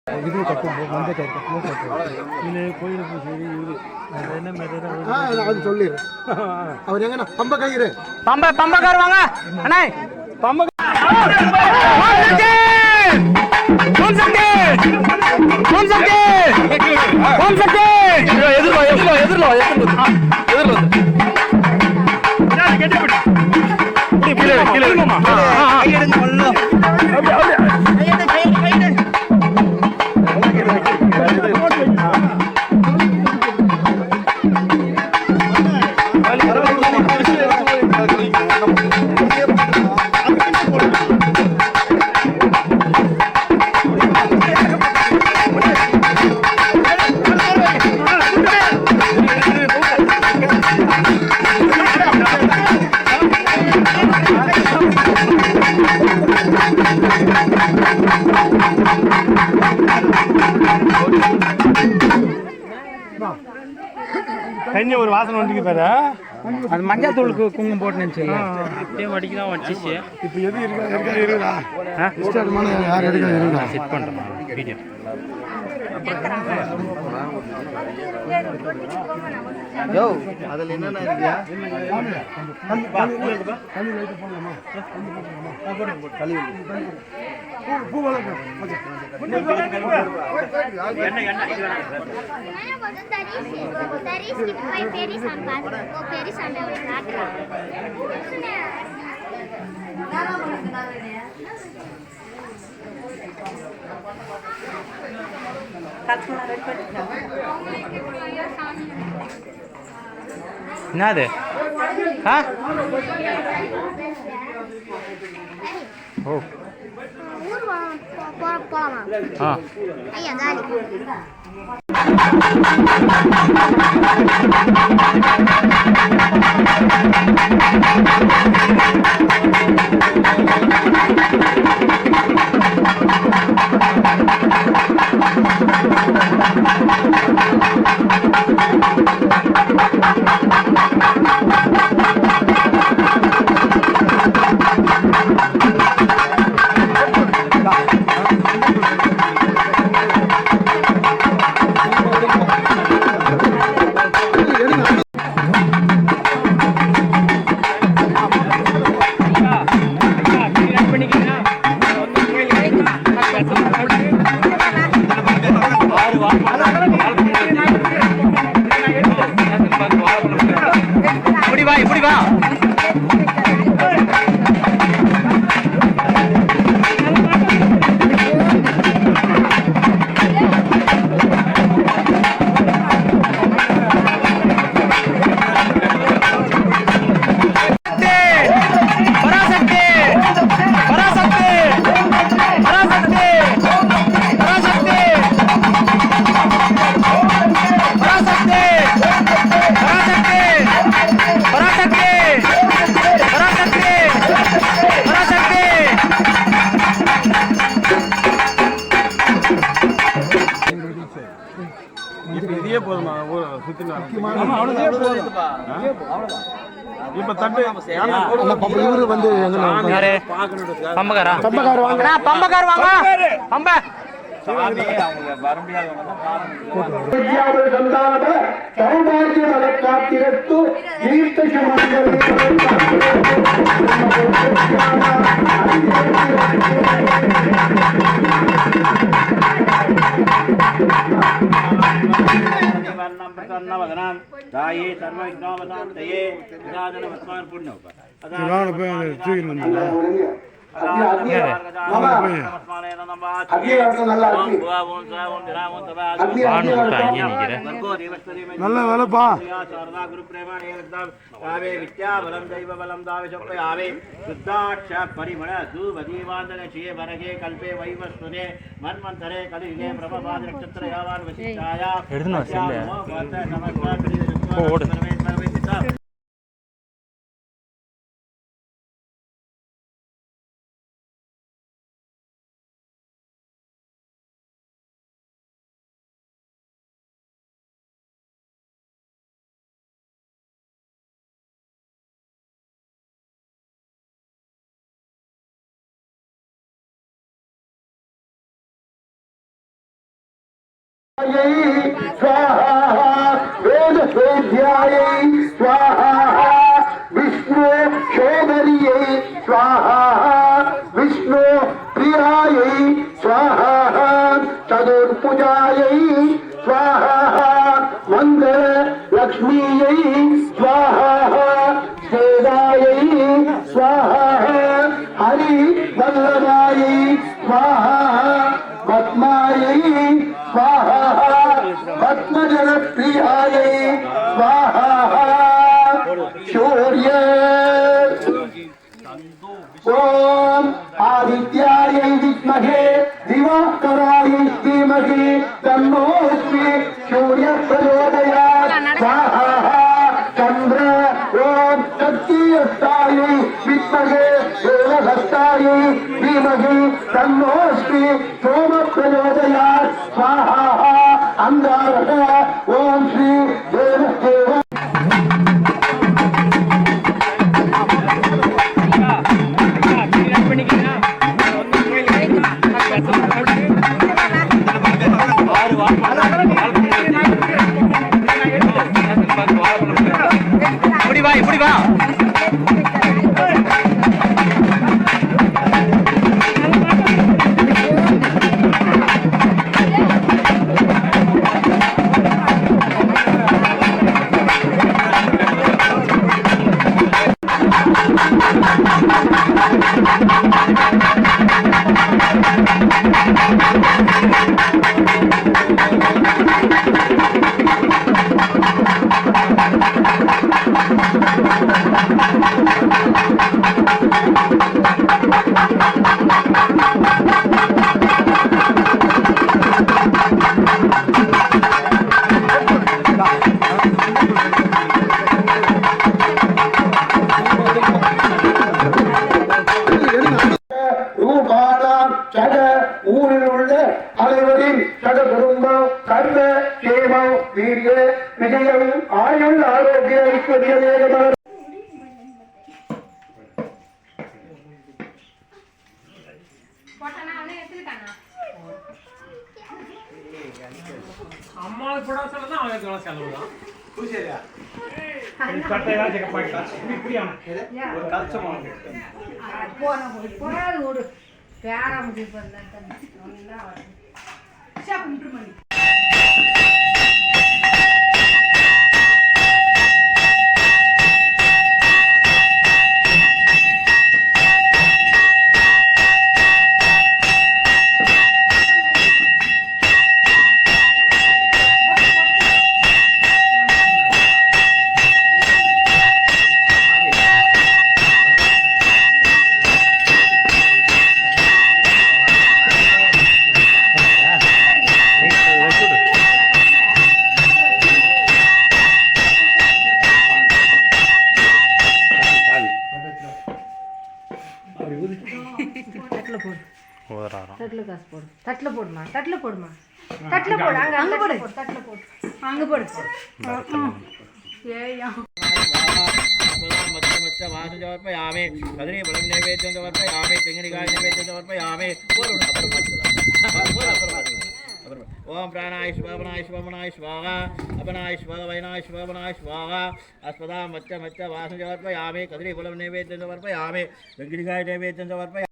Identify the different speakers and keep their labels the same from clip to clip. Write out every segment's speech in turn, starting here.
Speaker 1: இது கட்டு மஞ்சள் கயிறு கட்டு கட்டு இல்லை கோயிலுக்கு சரி இது என்ன மாதிரி அது சொல்லிடுறேன். அவர் எங்கன்னா பம்ப கயிறு
Speaker 2: பம்பக்கார் வாங்க அண்ணே பம்ப
Speaker 1: தண்ணி ஒரு வாசனை வந்துக்கு பாரு.
Speaker 2: அது மஞ்சள் தூளுக்கு குங்குமம் போட்டு நினைச்சு
Speaker 3: அப்படியே வடிக்கு தான் வச்சிச்சு.
Speaker 1: இப்போ எது இருக்குதா இஷ்டமான யார் எடுக்க
Speaker 3: செட் பண்ணுறேன் வீடியோ.
Speaker 2: யோ அதில் என்னென்ன இருக்கியா
Speaker 3: என்னது ஓ ஆ
Speaker 4: ஐயா தாலி
Speaker 3: இப்படி வா
Speaker 1: இதே போதுமா சுத்தி இப்ப தட்டு இவரு வந்து
Speaker 3: பம்பக்காரா
Speaker 2: பம்பக்கார் வாங்க பம்பக்கார் வாங்க பம்ப
Speaker 3: தாயே சர்வ விக்னோபசாந்தயே விராஜன வஸ்மான் புண்ணியம்
Speaker 1: நல்ல வேலைப்பா
Speaker 3: வித்யாபலம் தெய்வ பலம் தாவே சுத்தாட்ச பரிமள தூபதீவாந்தன சியே வரகே கல்பே வைவஸ்வனே மன்வந்தரே கலியுகே பிரபபாத நட்சத்திர யாவான் வசிஷ்டாயா ஓடு
Speaker 4: विष्णु शोधरियै स्वाहा विष्णु प्रियायै स्वाहा चतुर्भुजायै स्वाहा मंगल लक्ष्मीयै स्वाहा सेवायै स्वाहा हरि वल्लभायै स्वाहा पद्मायै स्वाहा पद्मजन प्रियायै स्वाहा शौर्य ओम आदित्यायै विद्महे दिवाकरायै धीमहि तन्नोऽस्मि सूर्यः प्रचोदयात् स्वाहा चंद्र ओम शक्तियुक्तायै विद्महे देवदत्तायै धीमहि तन्नोऽस्मि सोमः प्रचोदयात् स्वाहा अंगारः ओम श्री देवदेव
Speaker 2: இப்படி வா ஊரில் உள்ள அனைவரின் சக குடும்பம் கர்ம சேமம் வீரிய விஜயம் ஆயுள் ஆரோக்கிய ஐஸ்வர்ய
Speaker 5: அம்மா கூட சொல்லதான் அவன் செலவுதான்
Speaker 6: தட்டுல போடுமா தட்டுல போடுமா தட்டுல போடு அங்க போடு தட்டுல போடு அங்க போடு ஏயா
Speaker 3: वासुजवर्पयामे कदरी बलं नैवेद्यं समर्पयामे तेंगनिकाय नैवेद्यं समर्पयामे ओम प्राणाय स्वाहा स्वाहा अपनाय स्वाहा वैनाय स्वाहा वनाय स्वाहा अस्पदा मच्च मच्च वासुजवर्पयामे कदरी बलं नैवेद्यं समर्पयामे तेंगनिकाय नैवेद्यं समर्पयामे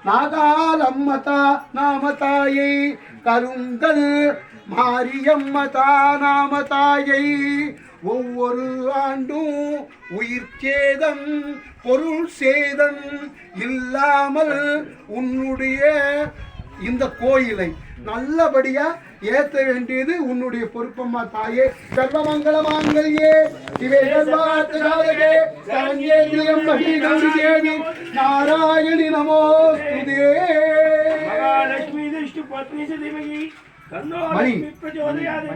Speaker 4: நாகாலம்மதா நாமதாயை கருங்கல் மாரியம்மதா நாமதாயை ஒவ்வொரு ஆண்டும் உயிர் சேதம் பொருள் சேதம் இல்லாமல் உன்னுடைய இந்த கோயிலை நல்லபடியா ஏத்த வேண்டியது உன்னுடைய பொறுப்பம்மா தாயே. சர்வமங்கள மாங்கல்யே சிவே சர்வார்த்தசாதகே சரண்யேந்திரியம் மஹீகௌரி தேவி நாராயணி நமோஸ்துதே.
Speaker 3: மகாலட்சுமி திருஷ்டி பத்னி சிதிமகி தன்னோ லக்ஷ்மி பிரச்சோதயாத்.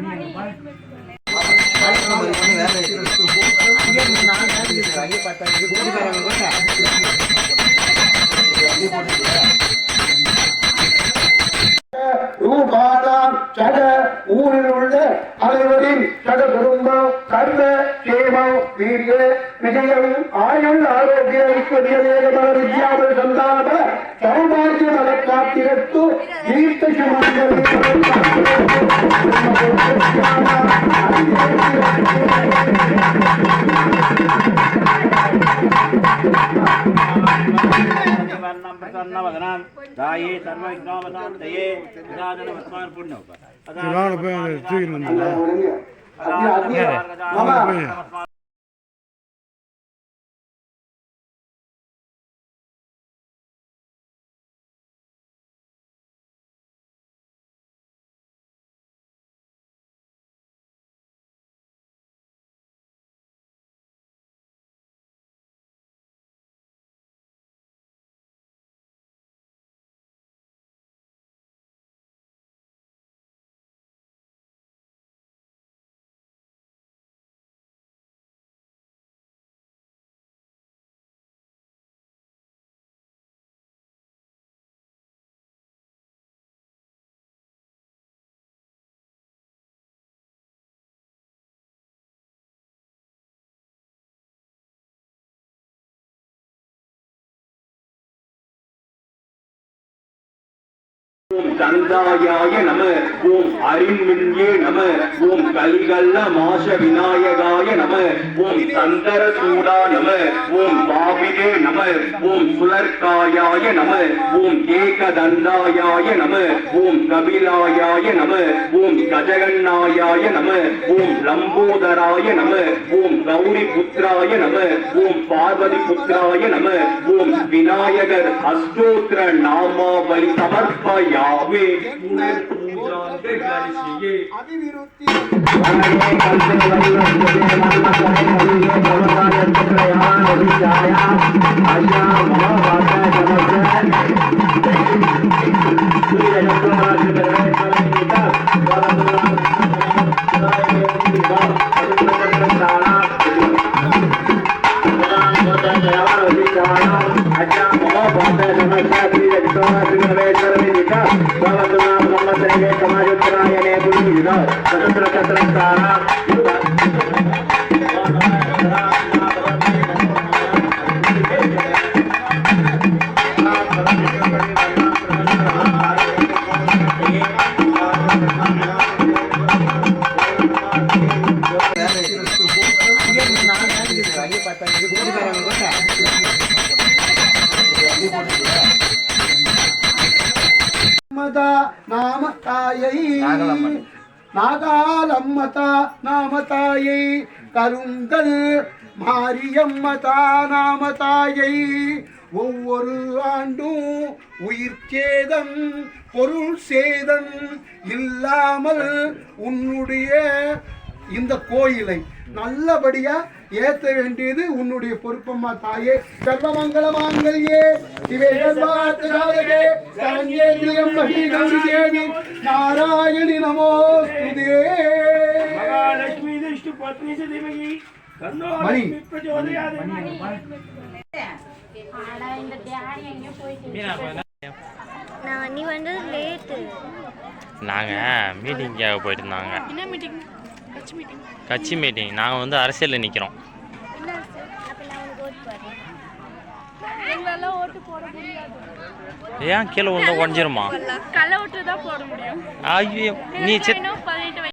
Speaker 2: ரூபானாம் சக ஊரில் உள்ள அனைவரின் சக குடும்பம் சர்வ சேமம் வீரிய விஜயம் ஆயுள் ஆரோக்கிய வித்யாபல சந்தான சௌபாகிய பல காத்திரத்து தீர்த்த
Speaker 3: பிரசன்னவதனாம் தாயே சர்வவிக்னோபசாந்தயே விதாஜனவத்மான் புண்ணியம்.
Speaker 7: ஓம் கந்தாயாய நம. ஓம் அரிண்மின்யே நம. ஓம் கலிகல்ல மாஷ விநாயகாய நம. ஓம் சந்தர சூடா நம. ஓம் பாபிதே நம. ஓம் சுலர்காயாய நம. ஓம் ஏகதந்தாயாய நம. ஓம் கபிலாயாய நம. ஓம் கஜகண்ணாயாய நம. ஓம் லம்போதராய நம. ஓம் கௌரி புத்திராய நம. ஓம் பார்வதி புத்திராய நம. ஓம் விநாயகர் அஷ்டோத்திர நாமாவலி சமர்ப்பய யாவே புனர் பூஜாங்க கரிசியே
Speaker 4: அபிவிருத்தி நாகாலம்மதா நாமதாயை கருங்கல் மாரியம்மதா நாமதாயை ஒவ்வொரு ஆண்டும் உயிர் சேதம் பொருள் சேதம் இல்லாமல் உன்னுடைய இந்த கோயிலை நல்லபடியா ஏத்த வேண்டியது உன்னுடைய பொறுப்பம்மா தாயே. சர்வமங்கள மாங்கல்யே சிவே சர்வார்த்தசாதகே சரண்யேந்திரியம் மஹீகௌரி தேவி நாராயணி நமோஸ்துதே.
Speaker 3: மகாலட்சுமி திருஷ்டி பத்னி சிதிமகி தன்னோ லக்ஷ்மி பிரச்சோதயாத்.
Speaker 8: நீ வந்தது லேட்டு.
Speaker 9: நாங்கள் மீட்டிங்காக போயிட்டு இருந்தாங்க.
Speaker 8: என்ன மீட்டிங்?
Speaker 9: கட்சி மீட்டிங். நாங்கள் வந்து அரசியலில் நிற்கிறோம்.
Speaker 8: எங்களால ஓட்டு போட முடியாது.
Speaker 9: ஏன் கீழே விழுந்தா உடஞ்சிருமா?
Speaker 8: கள்ள ஓட்டு தான் போட முடியும்.
Speaker 9: ஐயோ நீ
Speaker 8: 18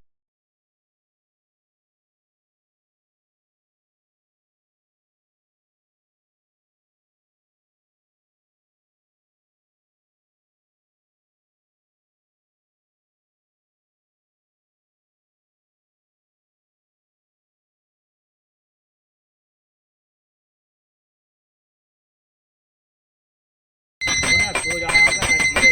Speaker 3: பூஜாங்க கரிசியே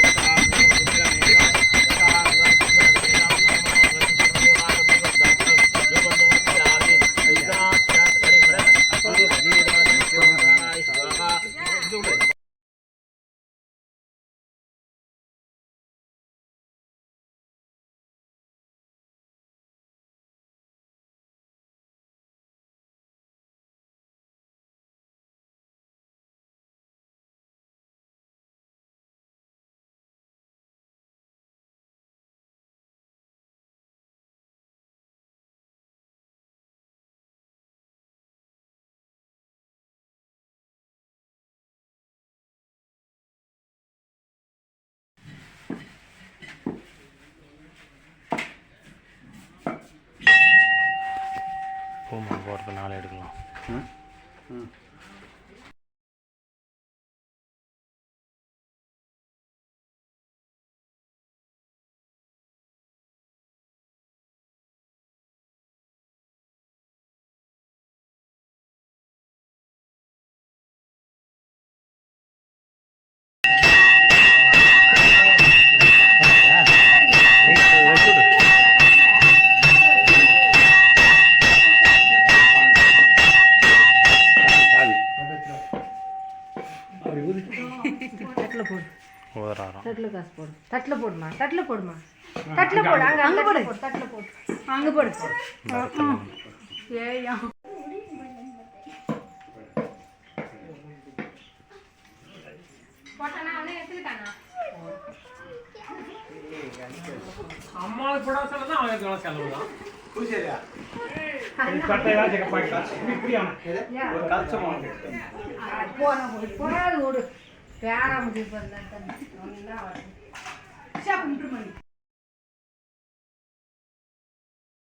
Speaker 9: ஓராயிரம்.
Speaker 6: தட்டில் காசு போடு. தட்டில் போடுமா. தட்டில் போடுமா. தட்டில் போடு. அங்கே போடு. தட்டில் போடு. அங்கே போடு. ஏயா போட்டானா அவனே எடுத்துக்கிட்டானா.
Speaker 5: அம்மாவுக்கு போட செலவு தான் அவனுக்கு செலவு தான்.
Speaker 6: போன போடு பேராம